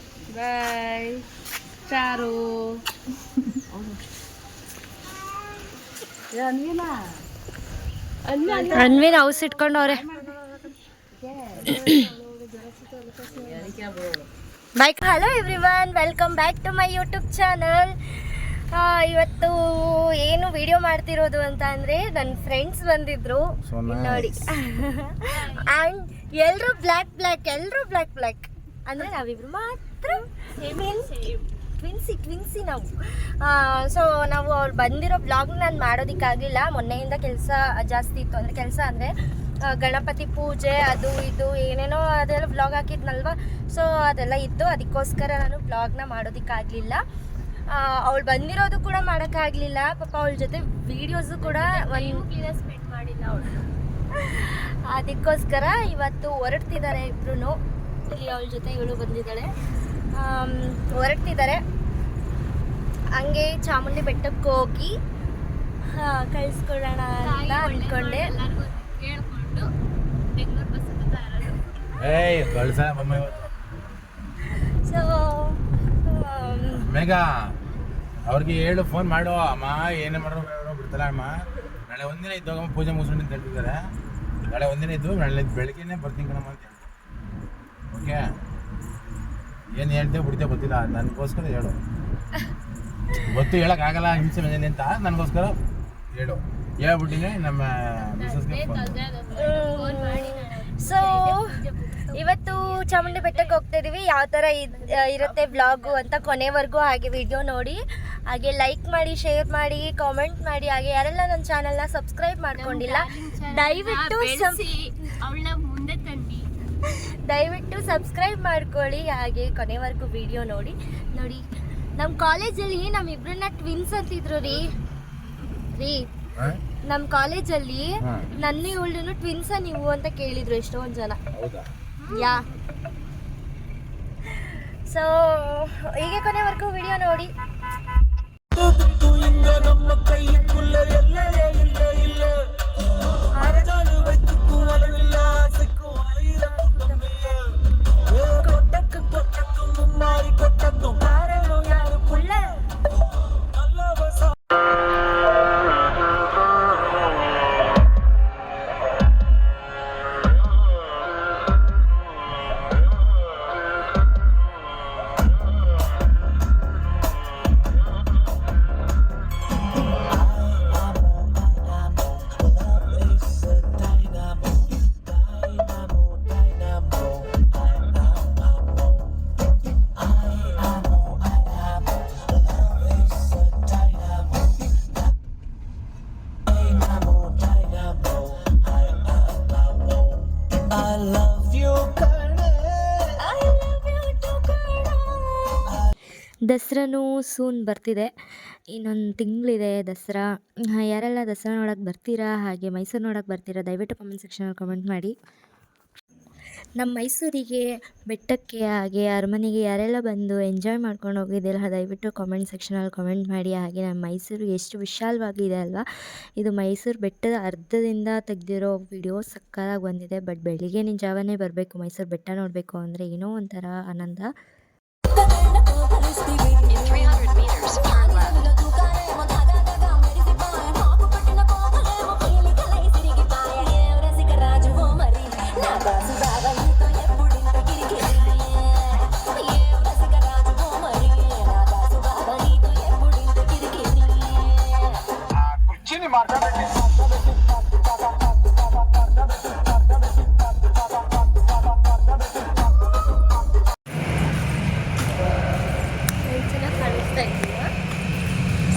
ಬಾಯ್ ಚಾರು ಅನ್ವಿನ ಹೌಸ್ ಇಟ್ಕೊಂಡವ್ರೆ. Bye. Hello everyone, welcome back to my YouTube channel. ಇವತ್ತು ಏನು ವಿಡಿಯೋ ಮಾಡ್ತಿರೋದು ಅಂತ ಅಂದರೆ ನನ್ನ ಫ್ರೆಂಡ್ಸ್ ಬಂದಿದ್ರು ನೋಡಿ. ಆ್ಯಂಡ್ ಎಲ್ಲರೂ ಬ್ಲ್ಯಾಕ್ ಅಂದರೆ ನಾವಿಬ್ರು ಮಾತ್ರ ಟ್ವಿನ್ಸಿ ನಾವು. ಸೊ ನಾವು ಅವ್ರು ಬಂದಿರೋ ಬ್ಲಾಗ್ ನಾನು ಮಾಡೋದಕ್ಕಾಗಲಿಲ್ಲ. ಮೊನ್ನೆಯಿಂದ ಕೆಲಸ ಜಾಸ್ತಿ ಇತ್ತು. ಅಂದರೆ ಕೆಲಸ ಅಂದರೆ ಗಣಪತಿ ಪೂಜೆ ಅದು ಇದು ಏನೇನೋ ಅದೆಲ್ಲ ಬ್ಲಾಗ್ ಹಾಕಿದ್ನಲ್ವ. ಸೊ ಅದೆಲ್ಲ ಇತ್ತು, ಅದಕ್ಕೋಸ್ಕರ ನಾನು ಬ್ಲಾಗ್ನ ಮಾಡೋದಕ್ಕಾಗಲಿಲ್ಲ. ಅವಳು ಬಂದಿರೋದು ಕೂಡ ಮಾಡೋಕ್ಕಾಗಲಿಲ್ಲ. ಪಾಪ ಅವಳ ಜೊತೆ ವೀಡಿಯೋಸು ಕೂಡ ಸ್ಪೆಂಡ್ ಮಾಡಿಲ್ಲ ಅವಳು. ಅದಕ್ಕೋಸ್ಕರ ಇವತ್ತು ಹೊರಡ್ತಿದ್ದಾರೆ ಇಬ್ರು. ಇಲ್ಲಿ ಅವಳ ಜೊತೆ ಇವಳು ಬಂದಿದ್ದಾಳೆ, ಹೊರಡ್ತಿದ್ದಾರೆ. ಹಂಗೆ ಚಾಮುಂಡಿ ಬೆಟ್ಟಕ್ಕೆ ಹೋಗಿ ಕಳಿಸ್ಕೊಡೋಣ ಅಂತ ಅಂದ್ಕೊಂಡೆ. ಸೊ ಮೇಘ ಅವ್ರಿಗೆ ಹೇಳು, ಫೋನ್ ಮಾಡು ಅಮ್ಮ, ಏನೇ ಮಾಡೋ ಬಿಡ್ತಾರ ಅಮ್ಮ. ನಾಳೆ ಒಂದಿನ ಇದ್ದೋಗಮ್ಮ, ಪೂಜೆ ಮುಗಿಸ್ಕೊಂಡು ಅಂತ ಹೇಳ್ತಿದ್ದಾರೆ. ನಾಳೆ ಒಂದಿನ ಇದ್ದು ನಾಳೆ ಬೆಳಗ್ಗೆನೇ ಬರ್ತೀನಿ ಕಣಮ್ಮ ಅಂತ ಹೇಳ್ತೀನಿ. ಓಕೆ, ಏನು ಹೇಳ್ತೇವೆ ಬಿಡ್ತೇವೆ ಗೊತ್ತಿಲ್ಲ, ನನಗೋಸ್ಕರ ಹೇಳು. ಗೊತ್ತು ಹೇಳೋಕ್ಕಾಗಲ್ಲ ಹಿಂಸೆ ಮನೇಲಿ ಅಂತ, ನನಗೋಸ್ಕರ ಹೇಳು. ಹೇಳ್ಬಿಟ್ಟಿನಿ ನಮ್ಮ ಮಿಸಸ್ಗೆ. ಸೊ ಇವತ್ತು ಚಾಮುಂಡಿ ಬೆಟ್ಟಕ್ಕೆ ಹೋಗ್ತಾ ಇದೀವಿ. ಯಾವ ಥರ ಇರುತ್ತೆ ಬ್ಲಾಗು ಅಂತ ಕೊನೆವರೆಗೂ ಹಾಗೆ ವಿಡಿಯೋ ನೋಡಿ. ಹಾಗೆ ಲೈಕ್ ಮಾಡಿ, ಶೇರ್ ಮಾಡಿ, ಕಾಮೆಂಟ್ ಮಾಡಿ. ಹಾಗೆ ಯಾರೆಲ್ಲ ನನ್ನ ಚಾನಲ್ನ ಸಬ್ಸ್ಕ್ರೈಬ್ ಮಾಡ್ಕೊಂಡಿಲ್ಲ ದಯವಿಟ್ಟು ಸಬ್ಸ್ಕ್ರೈಬ್ ಮಾಡ್ಕೊಳ್ಳಿ. ಹಾಗೆ ಕೊನೆವರೆಗೂ ವಿಡಿಯೋ ನೋಡಿ. ನಮ್ಮ ಕಾಲೇಜಲ್ಲಿ ನಮ್ಮಿಬ್ರನ್ನ ಟ್ವಿನ್ಸ್ ಅಂತಿದ್ರು ರೀ. ನಮ್ಮ ಕಾಲೇಜಲ್ಲಿ ನನ್ನ ಇವಳು ಟ್ವಿನ್ಸ ನೀವು ಅಂತ ಕೇಳಿದ್ರು ಎಷ್ಟೊಂದು ಜನ. ಯಾ, ಸೊ ಹೀಗೆ ಕೊನೆವರೆಗೂ ವಿಡಿಯೋ ನೋಡಿ. ದಸರಾನೂ ಸೂನ್ ಬರ್ತಿದೆ, ಇನ್ನೊಂದು ತಿಂಗಳಿದೆ ದಸರಾ. ಯಾರೆಲ್ಲ ದಸರಾ ನೋಡೋಕ್ಕೆ ಬರ್ತೀರಾ, ಹಾಗೆ ಮೈಸೂರು ನೋಡೋಕ್ಕೆ ಬರ್ತೀರಾ, ದಯವಿಟ್ಟು ಕಾಮೆಂಟ್ ಸೆಕ್ಷನಲ್ಲಿ ಕಾಮೆಂಟ್ ಮಾಡಿ. ನಮ್ಮ ಮೈಸೂರಿಗೆ ಬೆಟ್ಟಕ್ಕೆ ಹಾಗೆ ಅರಮನೆಗೆ ಯಾರೆಲ್ಲ ಬಂದು ಎಂಜಾಯ್ ಮಾಡ್ಕೊಂಡು ಹೋಗಿದ್ದೀರಾ ದಯವಿಟ್ಟು ಕಾಮೆಂಟ್ ಸೆಕ್ಷನಲ್ಲಿ ಕಾಮೆಂಟ್ ಮಾಡಿ. ಹಾಗೆ ನಮ್ಮ ಮೈಸೂರು ಎಷ್ಟು ವಿಶಾಲವಾಗಿದೆ ಅಲ್ವಾ. ಇದು ಮೈಸೂರು ಬೆಟ್ಟದ ಅರ್ಧದಿಂದ ತೆಗೆದಿರೋ ವಿಡಿಯೋ ಸಕ್ಕತ್ತಾಗಿ ಬಂದಿದೆ. ಬಟ್ ಬೆಳಿಗ್ಗೆ ಜಾವನೇ ಬರಬೇಕು ಮೈಸೂರು ಬೆಟ್ಟ ನೋಡಬೇಕು ಅಂದರೆ ಏನೋ ಒಂಥರ ಆನಂದ. In 300 meters, turn left.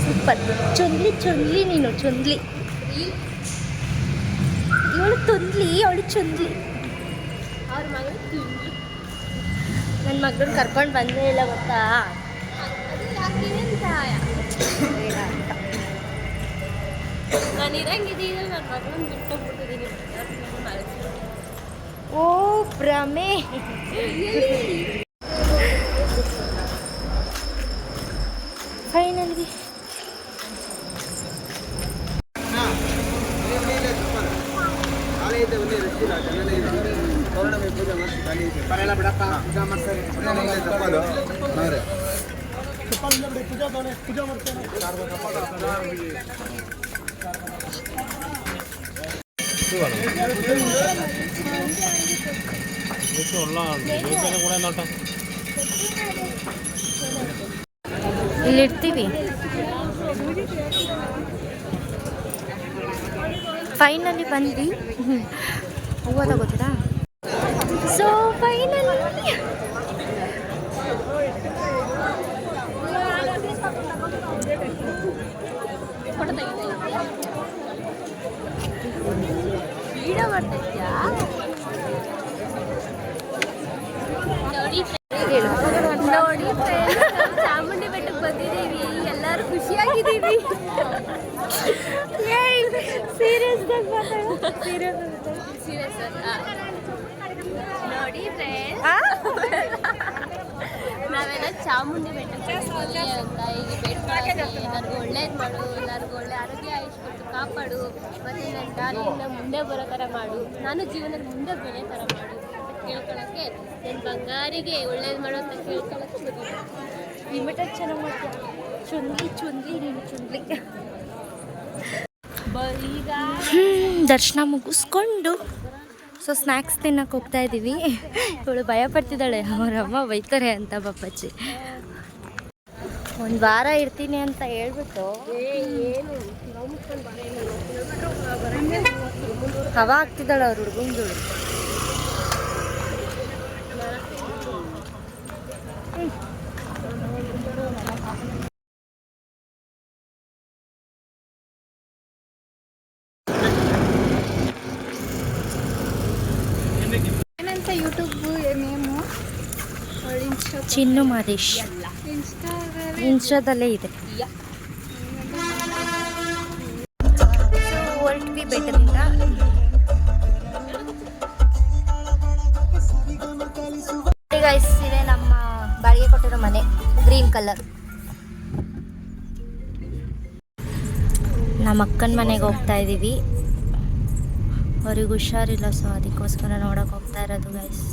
Super. ಚೊಂದ್ಲಿ ನೀನು ಚೊಂದ್ಲಿ. ಇವಳು ತೊಂದ್ಲಿ, ಅವಳು ಚೊಂದ್ಲಿ. ಅವ್ರ ಮಗಳು ತಿಂದ್ಲಿ. ನನ್ನ ಮಗಳನ್ನ ಕರ್ಕೊಂಡು ಬಂದೇ ಇಲ್ಲ ಗೊತ್ತಾ. ನಾನು ಇರಂಗಿದ್ದೀನಿ, ನನ್ನ ಮಗಳನ್ನ ಬಿಟ್ಟೋಗ್ಬಿಟ್ಟಿದ್ದೀನಿ. ಓ ಭ್ರಮೆ. ಫೈನಲಿ ಇಲ್ಲಿರ್ತೀವಿ. ಫೈನಲಿ ಬಂದ್ವಿ. ಹೂವು ತಗೋತೀರಾ? ಸೊ ಫೈನಲಿ ವೀಡಿಯೋ ಮಾಡ್ತಾ ಇದ್ಯಾ? ನೋಡಿ ಚಾಮುಂಡಿ ಬೆಟ್ಟಕ್ಕೆ ಬಂದಿದ್ದೀವಿ, ಎಲ್ಲರೂ ಖುಷಿಯಾಗಿದ್ದೀವಿ. ಸೀರಿಯಸ್ ನೋಡಿ ನಾವೆಲ್ಲ ಚಾಮುಂಡಿ ಬೆಟ್ಟಕ್ಕೆ ಅಂತ ಈಗ ಬೇಡ್ಕೊಳ್ಳಿ, ಎಲ್ಲರಿಗೂ ಒಳ್ಳೇದು ಮಾಡು, ಎಲ್ಲರಿಗೂ ಒಳ್ಳೆ ಆರೋಗ್ಯ ಆಯುಷ್ ಕೊಟ್ಟು ಕಾಪಾಡು, ಮತ್ತು ನನ್ನ ದಾರಿಯಿಂದ ಮುಂದೆ ಬರೋ ಥರ ಮಾಡು, ನಾನು ಜೀವನದಲ್ಲಿ ಮುಂದೆ ಬೆಳೆ ಥರ ಮಾಡು ಅಂತ ಕೇಳ್ಕೊಳ್ಳೋಕ್ಕೆ, ನನ್ನ ಬಂಗಾರಿಗೆ ಒಳ್ಳೇದು ಮಾಡು ಅಂತ ಕೇಳ್ಕೊಳ್ಳೋಕ್ಕೆ ಬಂದಿದ್ದೆ. ಲಿಮಿಟೆಡ್ ಚೆನ್ನಾಗಿ ಮಾಡ್ತೀನಿ. ಚುಂದ್ಲಿ ನೀನು ಚುಂದ್ಲಿ. ಈಗ ದರ್ಶನ ಮುಗಿಸ್ಕೊಂಡು ಸೊ ಸ್ನ್ಯಾಕ್ಸ್ ತಿನ್ನಕ್ಕೆ ಹೋಗ್ತಾ ಇದ್ದೀವಿ. ಇವಳು ಭಯ ಪಡ್ತಿದ್ದಾಳೆ, ಅವರಮ್ಮ ಬೈತಾರೆ ಅಂತ ಪಾಪಚ್ಚಿ. ಒಂದು ವಾರ ಇರ್ತೀನಿ ಅಂತ ಹೇಳ್ಬಿಟ್ಟು ಹವ ಆಗ್ತಿದ್ದಾಳೆ ಅವ್ರ ಹುಡುಗಂದು. ಏನಂತ ಯೂಟ್ಯೂಬ್ ನೇಮು? ಚಿನ್ನು ಮಾದೇಶ್ ಇನ್ಸ್ಟಾದಲ್ಲೇ ಇದೆ. ಹೊರಟ್ವಿ ಬೆಟ್ಟದಿಂದ. ಗೈಸ್, ಇದೆ ನಮ್ಮ ಬಾಡಿಗೆ ಕೊಟ್ಟಿರೋ ಮನೆ, ಗ್ರೀನ್ ಕಲರ್. ನಮ್ಮ ಅಕ್ಕನ ಮನೆಗೆ ಹೋಗ್ತಾ ಇದ್ದೀವಿ. ಅವ್ರಿಗೆ ಹುಷಾರಿಲ್ಲ, ಸೊ ಅದಕ್ಕೋಸ್ಕರ ನೋಡೋಕೆ ಹೋಗ್ತಾ ಇರೋದು ಗೈಸ್.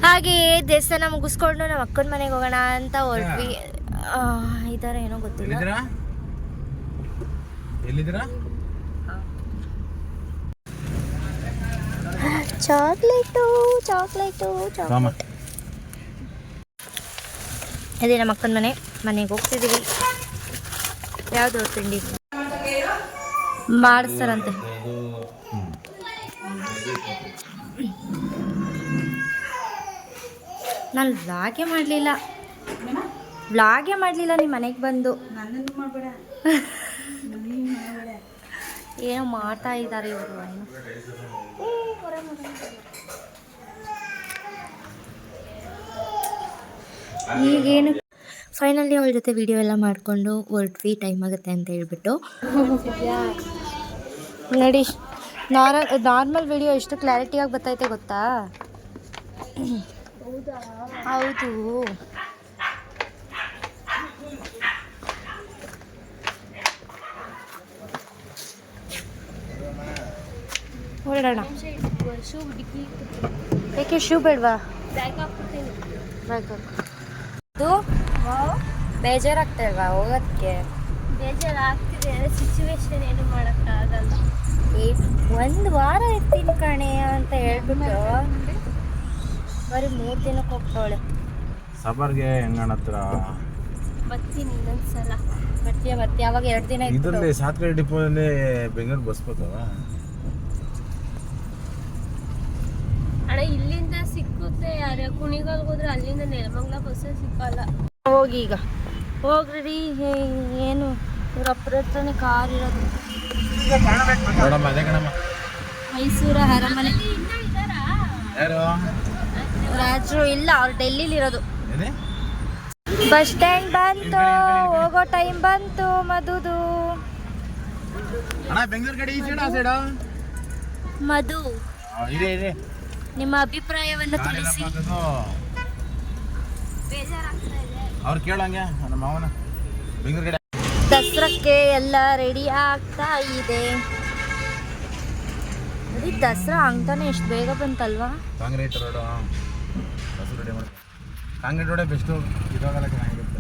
ಹಾಗೆಯೇ ದೇವಸ್ಥಾನ ಮುಗಿಸ್ಕೊಂಡು ನಮ್ಮ ಅಕ್ಕನ ಮನೆಗೆ ಹೋಗೋಣ ಅಂತ ಹೊರಟ್ವಿ. ಇದಾರೆ ಏನೋ ಗೊತ್ತಿಲ್ಲ. ಚಾಕ್ಲೇಟು ಅದೇ ನಮ್ಮ ಅಕ್ಕನ ಮನೆಗೆ ಹೋಗ್ತಿದ್ದೀವಿ. ಯಾವುದು ತಿಂಡಿ ಮಾಡಿಸ್ತಾರಂತೆ. ನಾನು ವ್ಲಾಗೇ ಮಾಡಲಿಲ್ಲ ನಿಮ್ಮ ಮನೆಗೆ ಬಂದು. ಏನೋ ಮಾಡ್ತಾ ಇದ್ದಾರೆ ಇವರು. ಈಗೇನು ಫೈನಲಿ ಅವ್ರ ಜೊತೆ ವಿಡಿಯೋ ಎಲ್ಲ ಮಾಡಿಕೊಂಡು ಹೊರಟ್ವಿ, ಟೈಮ್ ಆಗುತ್ತೆ ಅಂತ ಹೇಳ್ಬಿಟ್ಟು. ನೋಡಿ, ನಾರ್ಮಲ್ ವಿಡಿಯೋ ಎಷ್ಟು ಕ್ಲಾರಿಟಿಯಾಗಿ ಬರ್ತೈತೆ ಗೊತ್ತಾ? ಹೌದು. ಹೊರಡೋಣ. ಯಾಕೆ ಶೂ ಬೇಡವಾ? ಅದು ಬೇಜಾರಾಗ್ತಾ ಇಲ್ವಾ ಹೋಗೋದಕ್ಕೆ? ಬೇಜಾರಾಗ್ತಿದೆ, ಸಿಚುವೇಶನ್ ಏನು ಮಾಡೋಕ್ಕಾಗಲ್ಲ. ಒಂದು ವಾರ ಇರ್ತೀನಿ ಕಣೆ ಅಂತ ಹೇಳ್ಬಿಟ್ಟು ಬರೀ 3 ದಿನಕ್ಕೆ ಹೋಗ್ತಾವಳೆ. ಸಬರ್ಗೆ ಹೆಂಗಣತ್ರ ಬರ್ತೀನಿ ಇನ್ನೊಂದ್ಸಲ. ಬರ್ತೀಯ ಅವಾಗ 2 ದಿನ ಇದರಲ್ಲಿ ಸಾತ್ಕರೆ ಡಿಪೋದಲ್ಲಿ ಬೆಂಗಳೂರು ಬಸ್ ಬರ್ತಾವ ಅಣ್ಣ. ಇಲ್ಲಿಂದ ಸಿಕ್ಕುತ್ತೆ, ಯಾರು ಕುಣಿಗಲ್ಗೆ ಹೋದ್ರೆ ಅಲ್ಲಿಂದ ನೆಲಮಂಗಲ ಬಸ್ಸೇ ಸಿಕ್ಕಲ್ಲ. ಹೋಗಿ ಈಗ ಹೋಗ್ರಿ. ಏನು ಇವ್ರ ಹತ್ರನೇ ಕಾರ್ ಇರೋದು. ಮೈಸೂರು ಅರಮನೆ. ರಾಜರು ಇಲ್ಲ, ಅವ್ರು ಡೆಲ್ಲಿಲಿ ಇರೋದು. ಬಸ್ ಸ್ಟ್ಯಾಂಡ್ ಬಂತು, ಹೋಗೋ ಟೈಮ್ ಬಂತು ಮಧುದು. ಮಧು, ನಿಮ್ಮ ಅಭಿಪ್ರಾಯವನ್ನು ತಿಳಿಸಿ. ಅವ್ರು ಕೇಳಂಗೆ ನಮ್ಮ ಮಾವನ ಬೆಂಗಳೂರು ಕಡೆ. ದಸರಕ್ಕೆ ಎಲ್ಲ ರೆಡಿ ಆಗ್ತಾ ಇದೆ. ಈ ದಸರಾ ಅಂತಾನೆ ಎಷ್ಟು ಬೇಗ ಬಂತಲ್ವಾ? ಕಾಂಕ್ರೀಟ್ ರೋಡು ಬಸ್ ರೆಡಿ ಮಾಡಿ ಕಾಂಕ್ರೀಟ್ ರೋಡೇ ಬೆಸ್ಟು. ಇದಾಗಲ್ಲ ಚೆನ್ನಾಗಿರುತ್ತೆ.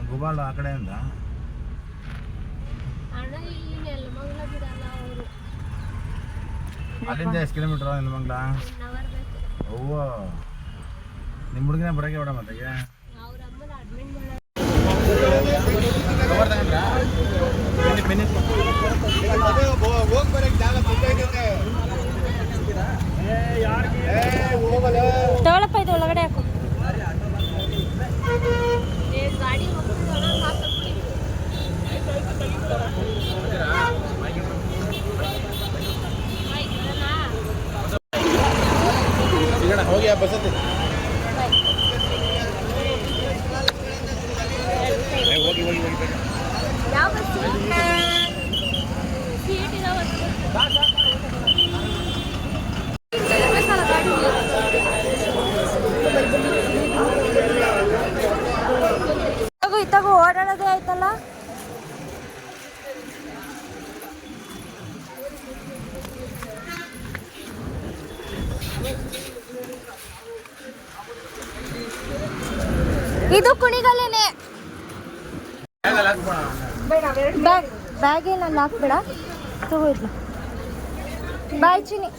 ಗುಬಾಲ್ ಆ ಕಡೆಯಿಂದ ಅಲ್ಲಿಂದ ಎಷ್ಟು ಕಿಲೋಮೀಟ್ರ್ ನೆಲಮಂಗ್ಲ? ಅವ್ವ ನಿಮ್ಮ ಹುಡುಗಿನ ಬರೋಕೆ ಬೇಡ ಮತ್ತೆ ತಗೊಳಪ್ಪ, ಇದು ಒಳಗಡೆ ಹಾಕು. ಹೋಗಿ ಬಸ್ ಹತ್ತಿ ಹೋಗಿ ಹೋಗಿ ಹೋಗಿ ಯಾವ ಬಸ್? ಇತ್ತಾಗ ಓಡಾಡೋದೇ ಆಯ್ತಲ್ಲ. ಇದು ಕುಣಿಗಲ್ಲೇನೆ. ಬ್ಯಾಗ್ ಏನಲ್ಲಿ ಹಾಕ್ಬೇಡ, ತಗೋ ಇದ್ನ. ಬಾಯ್ ಚಿನಿ.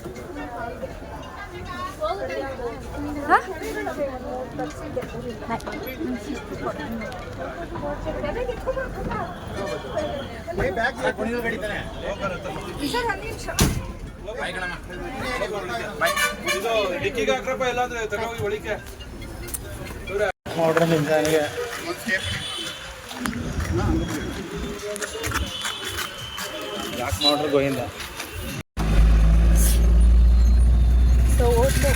ಹಾಂ ಡಿಕ್ಕಿಗೆ ಹಾಕ್ರಪ್ಪ, ಎಲ್ಲಾದ್ರೆ ತಗೋಗಿ ಒಳಿಕೆ ನೋಡ್ರಿ ನಿಮ್ಗೆ ಯಾಕೆ ಮಾಡ್ರಿ ಗೋಯಿಂದ. ಸೊ ಓಟು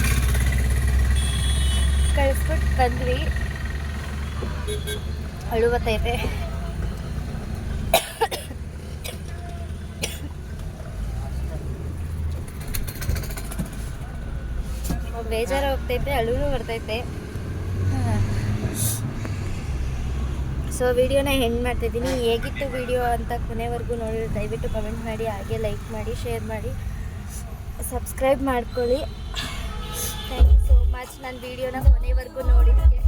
ಕಳಿಸ್ಬಿಟ್ಟು ಬಂದ್ವಿ. ಅಳುವತ್ತೈತೆ. ಬೇಜಾರು ಹೋಗ್ತೈತೆ, ಅಳುವು ಬರ್ತೈತೆ. ಸೊ ವಿಡಿಯೋನ ಎಂಡ್ ಮಾಡ್ತಿದ್ದೀನಿ. ಹೇಗಿತ್ತು ವಿಡಿಯೋ ಅಂತ ಕೊನೆವರೆಗೂ ನೋಡಿ ದಯವಿಟ್ಟು ಕಮೆಂಟ್ ಮಾಡಿ, ಹಾಗೆ ಲೈಕ್ ಮಾಡಿ, ಶೇರ್ ಮಾಡಿ, ಸಬ್ಸ್ಕ್ರೈಬ್ ಮಾಡ್ಕೊಳ್ಳಿ. ಥ್ಯಾಂಕ್ ಯು ಸೋ ಮಚ್ ನನ್ನ ವಿಡಿಯೋನ ಕೊನೆವರೆಗೂ ನೋಡಿದ್ದಕ್ಕೆ.